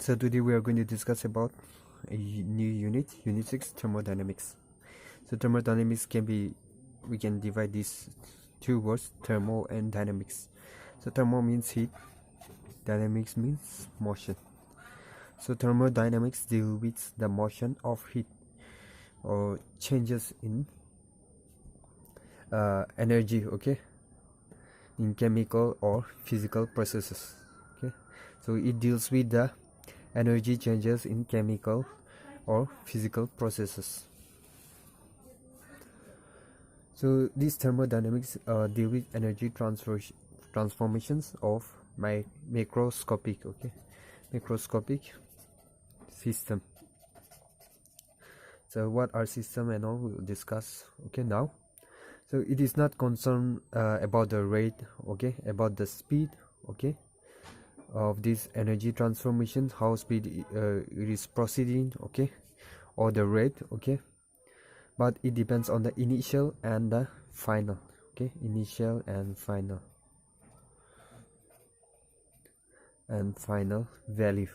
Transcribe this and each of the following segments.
So today we are going to discuss about a new unit, Unit 6, Thermodynamics. So thermodynamics we can divide these two words, thermo and dynamics. So thermo means heat, dynamics means motion. So thermodynamics deal with the motion of heat or changes in energy, okay, in chemical or physical processes, okay. So it deals with the energy changes in chemical or physical processes. So these thermodynamics deal with energy transformations of macroscopic system. So what are system and all we'll discuss, okay, now. So it is not concerned about the rate, okay, about the speed, okay, of this energy transformation, how speed it is proceeding, okay, or the rate, okay, but it depends on the initial and the final, okay, initial and final value.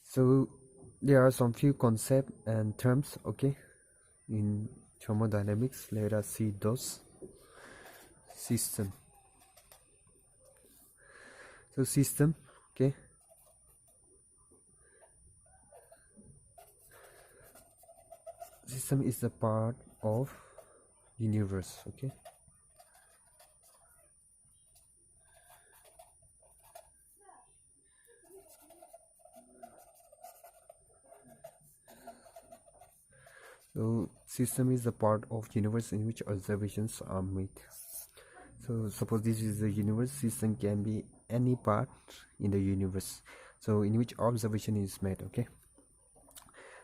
So there are some few concepts and terms, okay, in thermodynamics. Let us see those. System. So system, okay, system is a part of universe, okay. So system is the part of universe in which observations are made. So suppose this is the universe, system can be any part in the universe, so in which observation is made, okay.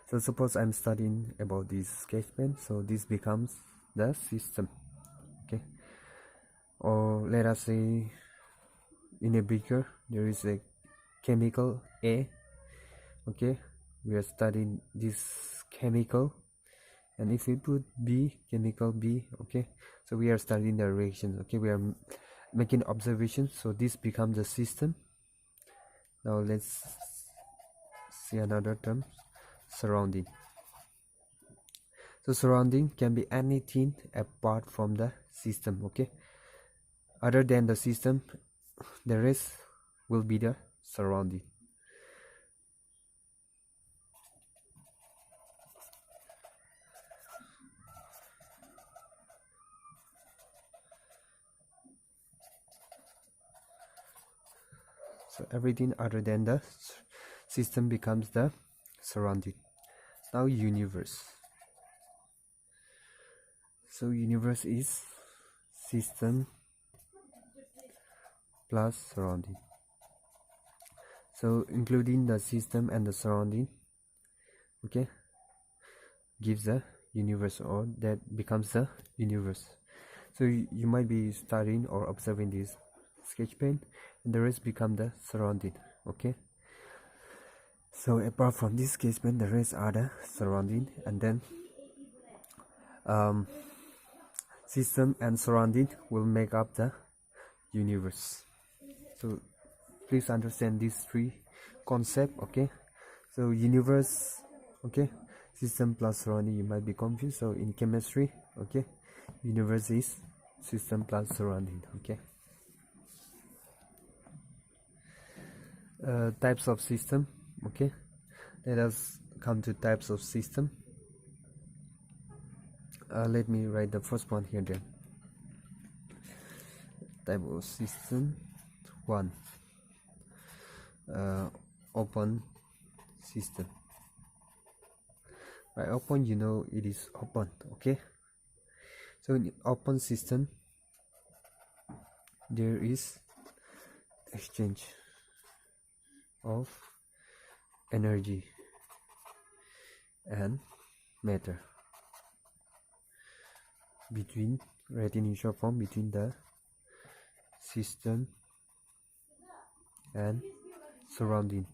So suppose I'm studying about this sketch pen, so this becomes the system, okay. Or let us say in a beaker there is a chemical A, okay, we are studying this chemical, and if we put B, chemical B, okay, so we are studying the reactions, okay, we are making observations, so this becomes the system. Now let's see another term, surrounding. So surrounding can be anything apart from the system, okay, other than the system, the rest will be the surrounding. So everything other than the system becomes the surrounding. Now universe. So universe is system plus surrounding. So including the system and the surrounding, okay, gives the universe, or that becomes the universe. So you might be studying or observing this sketch pen, and the rest become the surrounding, okay. So apart from this sketch pen, the rest are the surrounding, and then system and surrounding will make up the universe. So please understand these three concepts, okay. So universe, okay, system plus surrounding, you might be confused. So in chemistry, okay, universe is system plus surrounding, okay. Types of system, okay, let us come to types of system. Let me write the first one here then. Type of system 1, open system. By open, you know it is open, okay. So in open system there is exchange of energy and matter between, written in short form, between the system and surrounding.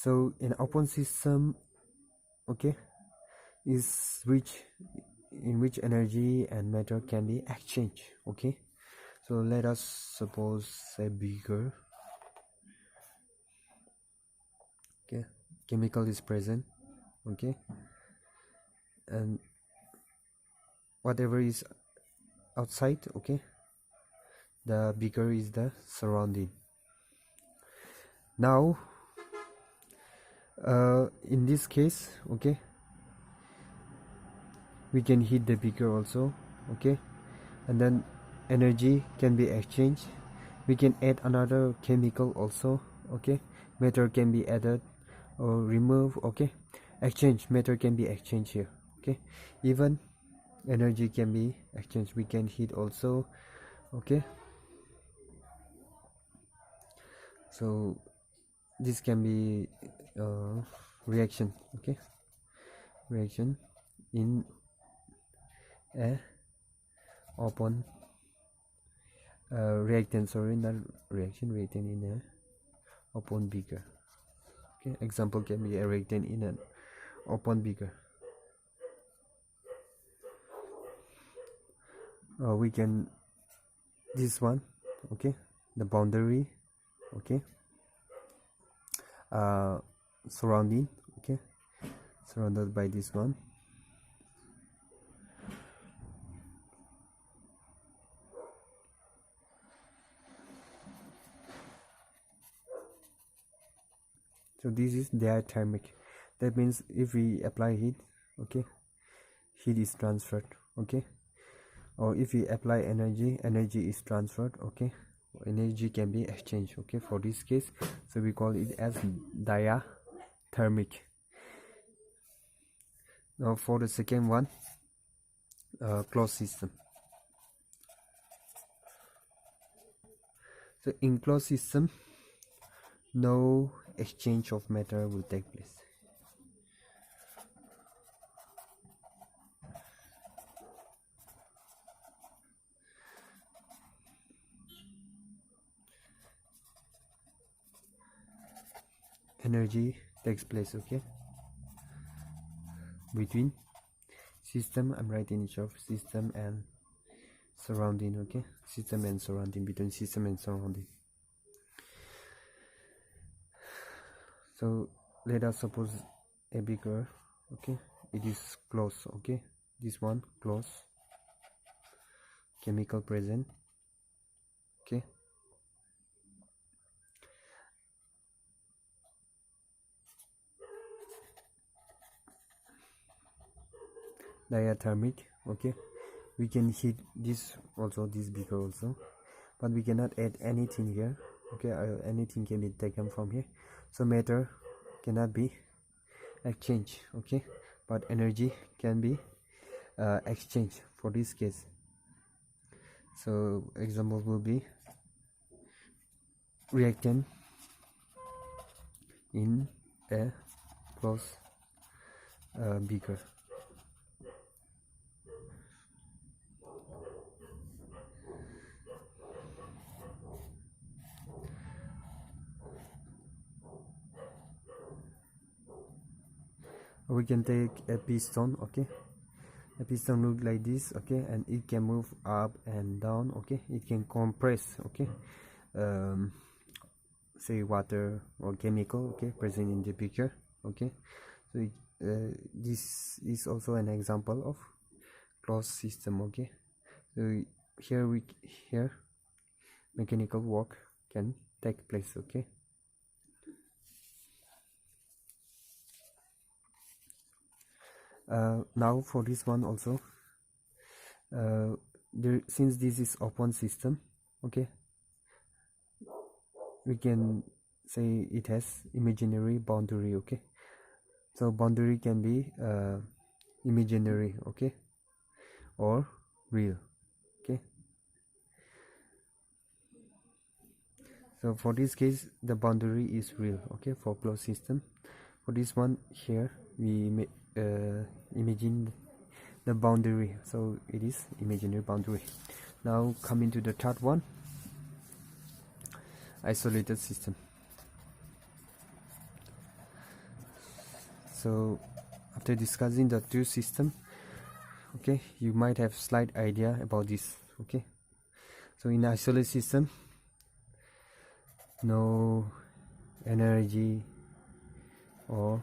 So in open system, okay, is in which energy and matter can be exchanged. Okay, so let us suppose a beaker. Okay, chemical is present. Okay, and whatever is outside, okay, the beaker is the surrounding. Now in this case, okay, we can heat the beaker also, okay, and then energy can be exchanged. We can add another chemical also, okay, matter can be added or removed, okay, exchange, matter can be exchanged here, okay, even energy can be exchanged. We can heat also, okay. So this can be reaction, okay, reaction in a open reactant, sorry, not reaction, reactant in a open beaker. Okay, example can be a reactant in an open beaker. We can this one, okay, the boundary, okay, surrounding, okay, surrounded by this one. So this is diathermic. That means if we apply heat, okay, heat is transferred, okay, or if we apply energy, energy is transferred, okay, energy can be exchanged, okay, for this case. So we call it as diathermic. Now for the second one, closed system. So in closed system, no exchange of matter will take place. Energy takes place, okay, between system, I'm writing each of system and surrounding, okay, system and surrounding, between system and surrounding. So let us suppose a beaker, okay, it is closed, okay, this one closed, chemical present, okay, diathermic, okay, we can heat this also, this beaker also, but we cannot add anything here, okay, anything can be taken from here, so matter cannot be exchanged, okay, but energy can be exchanged for this case. So example will be reactant in a closed beaker. We can take a piston, okay, a piston look like this, okay, and it can move up and down, okay, it can compress, okay, say water or chemical, okay, present in the picture, okay. So this is also an example of closed system, okay. So here mechanical work can take place, okay. Now for this one also, since this is open system, okay, we can say it has imaginary boundary, okay. So boundary can be imaginary, okay, or real, okay. So for this case the boundary is real, okay, for closed system. For this one here we may imagine the boundary, so it is imaginary boundary. Now coming to the third one, isolated system. So after discussing the two systems, okay, you might have slight idea about this. Okay, so in isolated system, no energy or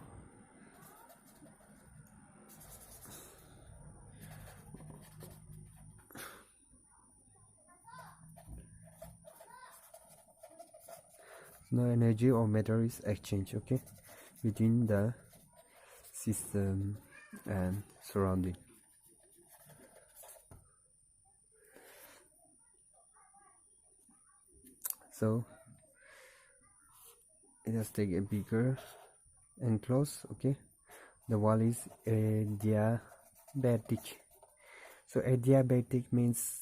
matter is exchanged, okay, between the system and surrounding. So let us take a bigger enclosed, okay, the wall is adiabatic. So adiabatic means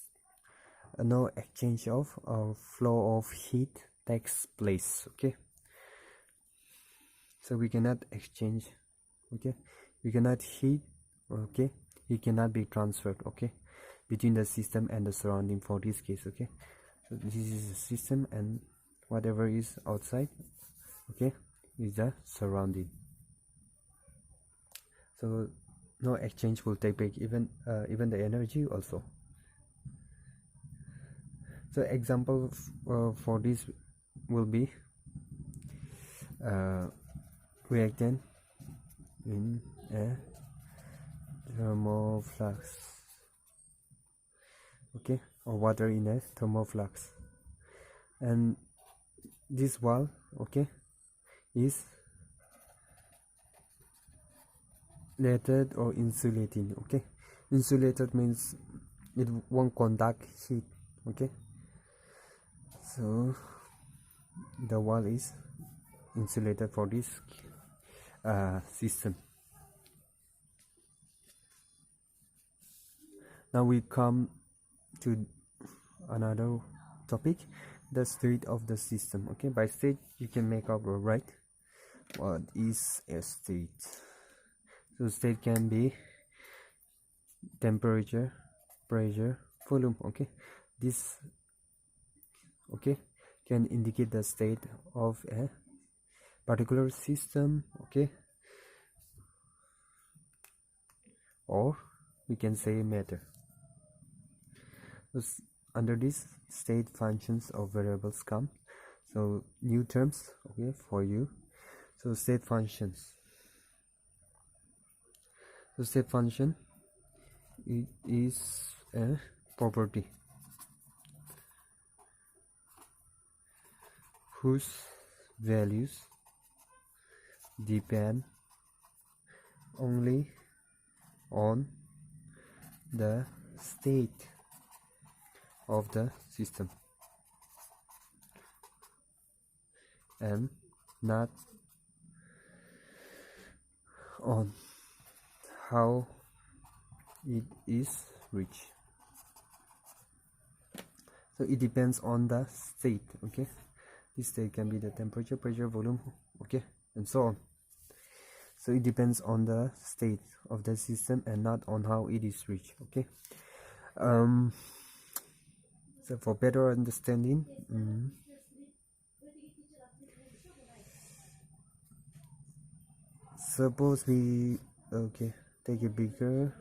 no exchange of or flow of heat takes place, okay. So we cannot exchange, okay, we cannot heat, okay, it cannot be transferred, okay, between the system and the surrounding for this case, okay. So this is the system and whatever is outside, okay, is the surrounding. So no exchange will take place, even the energy also. So example for this will be reactant in a thermoflux, okay, or water in a thermoflux, and this wall, okay, is insulated or insulating, okay. Insulated means it won't conduct heat, okay. So the wall is insulated for this system. Now we come to another topic, the state of the system, okay. By state you can make up, right, what is a state. So state can be temperature, pressure, volume, okay. This, okay, can indicate the state of a particular system, okay, or we can say matter. So under this, state functions of variables come. So new terms, okay, for you. So state functions. So state function, it is a property whose values depend only on the state of the system and not on how it is reached. So it depends on the state, okay. This state can be the temperature, pressure, volume, okay, and so on. So it depends on the state of the system and not on how it is reached, okay. So for better understanding, suppose we, okay, take a bigger,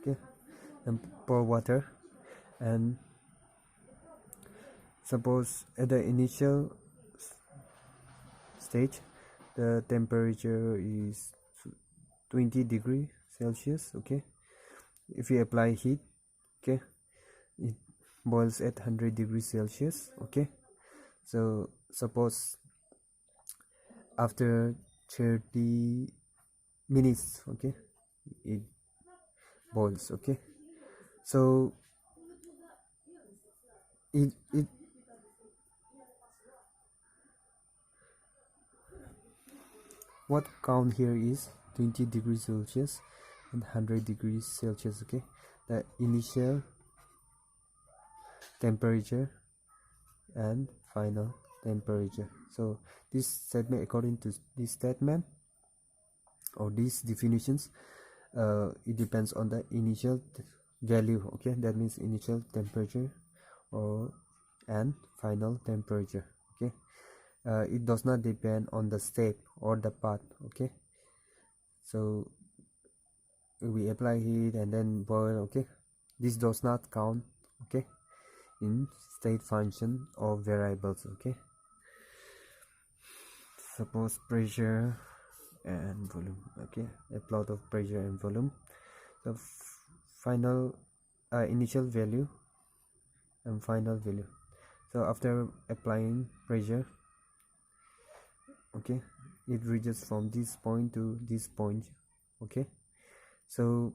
okay, and pour water, and suppose at the initial stage the temperature is 20 degrees Celsius, okay. If we apply heat, okay, it boils at 100 degrees Celsius, okay. So suppose after 30 minutes, okay, it boils, okay. So it what count here is 20 degrees Celsius and 100 degrees Celsius, okay, the initial temperature and final temperature. So this statement, according to this statement or these definitions, it depends on the initial value, okay, that means initial temperature or and final temperature, okay. it does not depend on the step or the path. Okay, so we apply heat and then boil. Okay, this does not count, okay, in state function or variables. Okay, suppose pressure and volume. Okay, a plot of pressure and volume. The final initial value and final value. So after applying pressure, okay, it reaches from this point to this point. Okay, so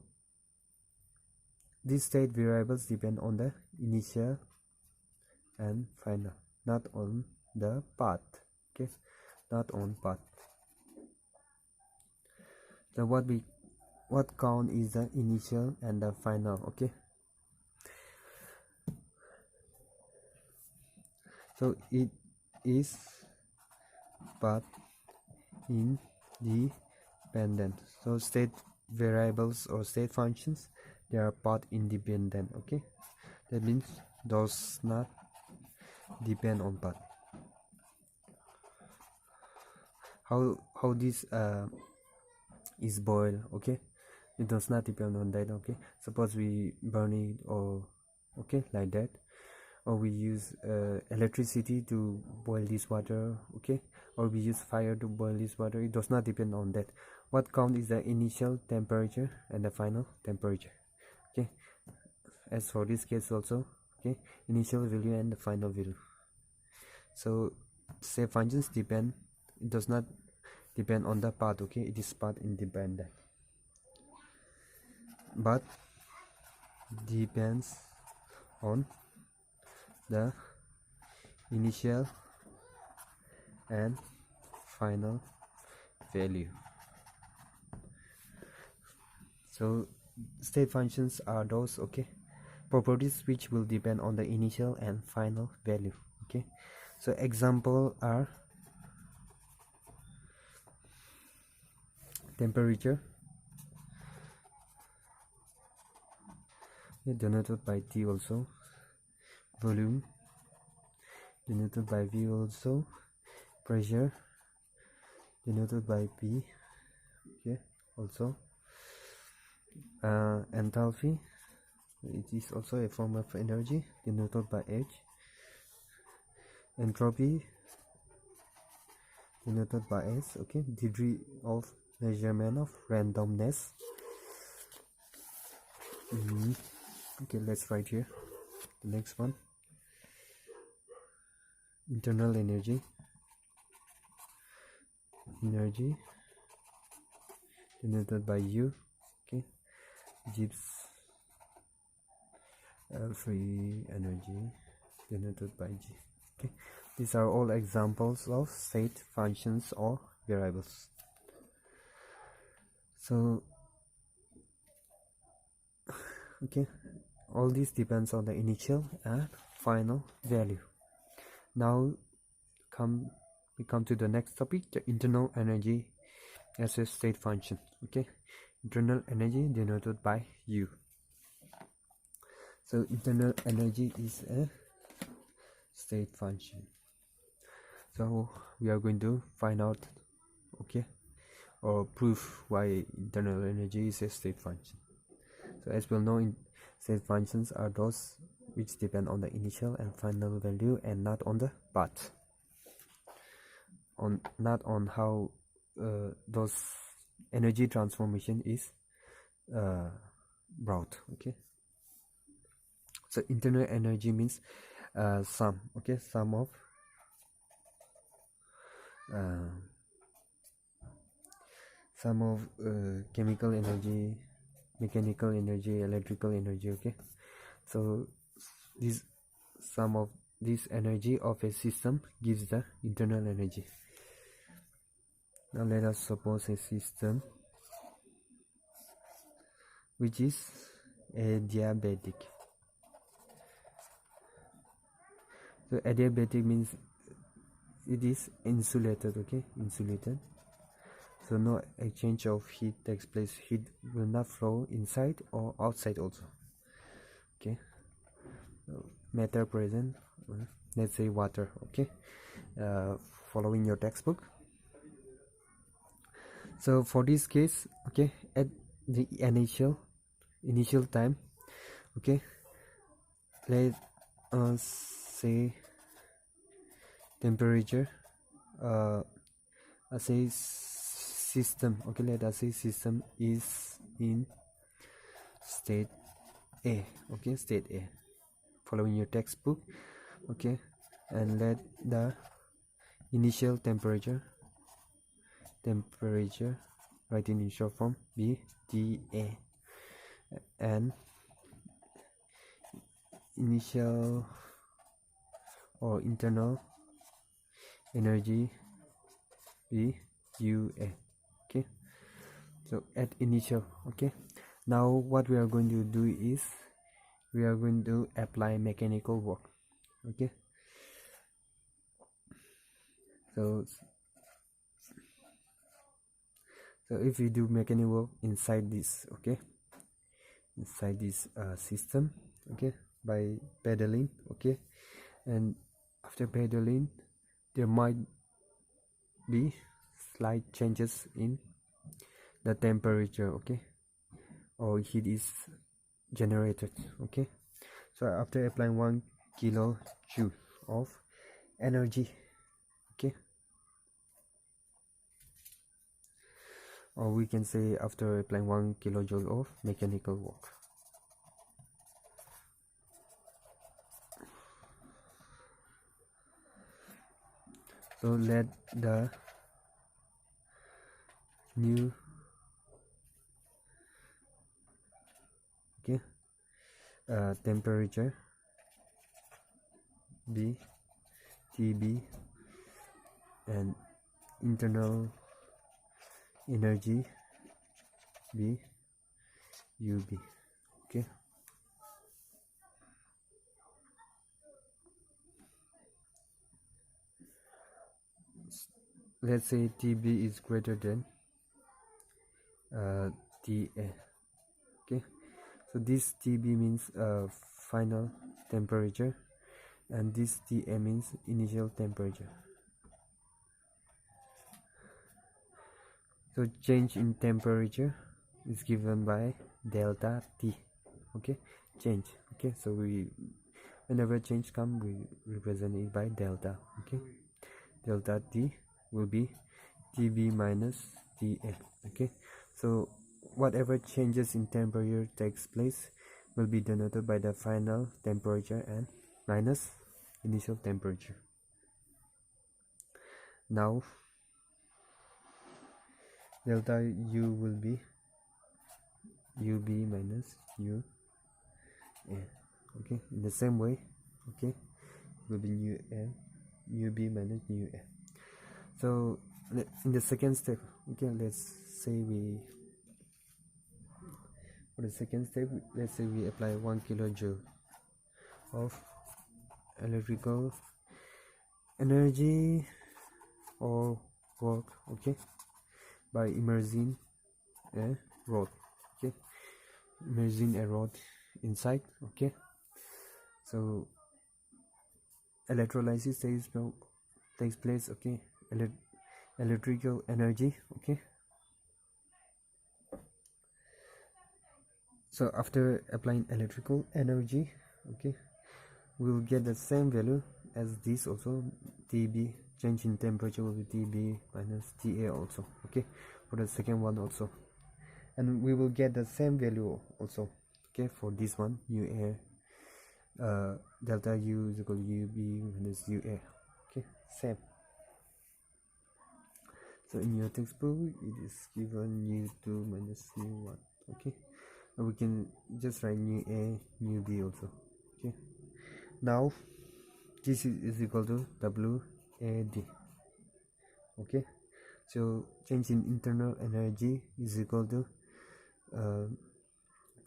these state variables depend on the initial and final, not on the path. Okay, not on path. So what count is the initial and the final. Okay, so it is path independent. So state variables or state functions, they are path independent. Okay, that means does not depend on path. How this is boiled. Okay, it does not depend on that. Okay, suppose we burn it, or okay, like that, or we use electricity to boil this water. Okay, or we use fire to boil this water. It does not depend on that. What count is the initial temperature and the final temperature. Okay, as for this case also, okay, initial value and the final value. So say functions depend, it does not depend on the path. Okay, it is path independent, but depends on the initial and final value. So state functions are those, okay, properties which will depend on the initial and final value. Okay, so example are temperature, denoted by T also, volume denoted by V also, pressure denoted by P, okay, also, enthalpy, it is also a form of energy denoted by H, entropy denoted by S, okay, degree of measurement of randomness. Okay, let's write here the next one, internal energy denoted by U, okay, gives free energy denoted by G. Okay, these are all examples of state functions or variables. So okay, all this depends on the initial and final value. Now we come to the next topic, the internal energy as a state function. Okay, internal energy denoted by U. So internal energy is a state function. So we are going to find out, okay, or prove why internal energy is a state function. So as we know, state functions are those which depend on the initial and final value and not on the path, not on how those energy transformation is brought. Okay, so internal energy means sum, okay, sum of chemical energy, mechanical energy, electrical energy. Okay, so this sum of this energy of a system gives the internal energy. Now let us suppose a system which is adiabatic. So adiabatic means it is insulated. Okay, insulated, so no exchange of heat takes place. Heat will not flow inside or outside also. Okay, matter present, let's say water. Okay, following your textbook. So for this case, okay, at the initial time, okay, let us say temperature, say system, okay, let us say system is in state A, okay, state A, following your textbook, okay, and let the initial temperature, write in short form, be TA, and initial or internal energy be UA. Okay, so at initial, okay, now what we are going to do is we are going to apply mechanical work. Okay, so if we do mechanical work inside this, okay, inside this system, okay, by pedaling, okay, and after pedaling there might be slight changes in the temperature, okay, or heat is generated. Okay, so after applying 1 kilojoule of energy, okay, or we can say after applying 1 kilojoule of mechanical work, so let the new, okay, temperature be TB and internal energy be UB. Okay, let's say TB is greater than TA. Okay, so this TB means final temperature and this TA means initial temperature. So change in temperature is given by delta T. Okay, change. Okay, so we, whenever change come, we represent it by delta. Okay, delta T will be TB minus TA. Okay, so whatever changes in temperature takes place will be denoted by the final temperature and minus initial temperature. Now delta U will be UB minus UA. Okay, in the same way, okay, will be UB minus UA. So in the second step, okay, let's say we, for the second step, let's say we apply 1 kilojoule of electrical energy or work, okay, by immersing a rod, okay, immersing a rod inside. Okay, so electrolysis takes place. Okay, electrical energy. Okay, so after applying electrical energy, okay, we will get the same value as this also. TB, change in temperature, will be TB minus TA also. Okay, for the second one also, and we will get the same value also. Okay, for this one, UA, delta U is equal to UB minus UA. Okay, same. So in your textbook it is given U2 minus U1. Okay, and we can just write UA, UB also. Okay, now this is equal to WAD. Okay, so change in internal energy is equal to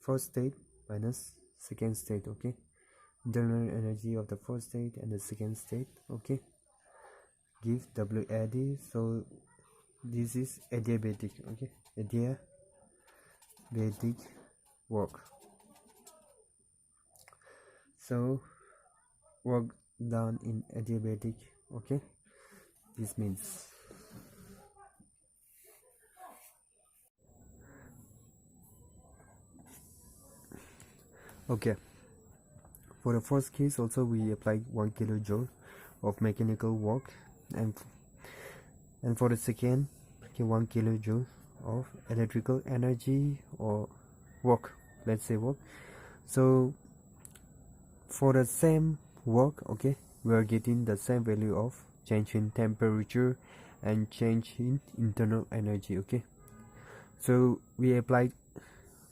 first state minus second state. Okay, internal energy of the first state and the second state, okay, give WAD. So this is adiabatic. Okay, adiabatic work. So work done in adiabatic, okay, this means. Okay, for the first case also we applied 1 kilojoule of mechanical work, and for the second, okay, 1 kilojoule of electrical energy or work, let's say work. So for the same work, okay, we are getting the same value of change in temperature and change in internal energy. Okay, so we applied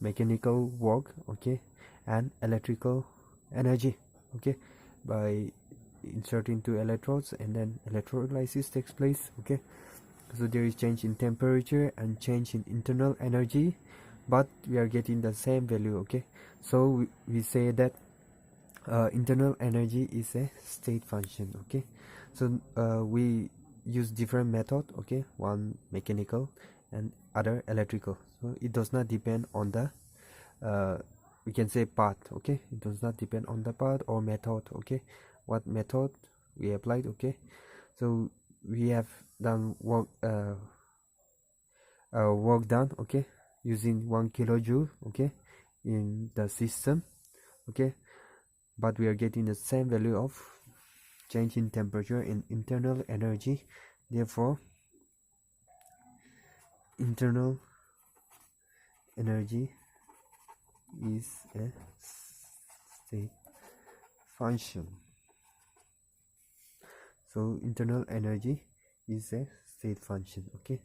mechanical work, okay, and electrical energy, okay, by inserting two electrodes, and then electrolysis takes place. Okay, so there is change in temperature and change in internal energy, but we are getting the same value. Okay, so we say that internal energy is a state function. Okay, so we use different method, okay, one mechanical and other electrical, so it does not depend on the we can say path. Okay, it does not depend on the path or method. Okay, what method we applied. Okay, so we have done work work done, okay, using 1 kilojoule, okay, in the system. Okay, but we are getting the same value of change in temperature and internal energy. Therefore internal energy is a state function. So internal energy is a state function. Okay.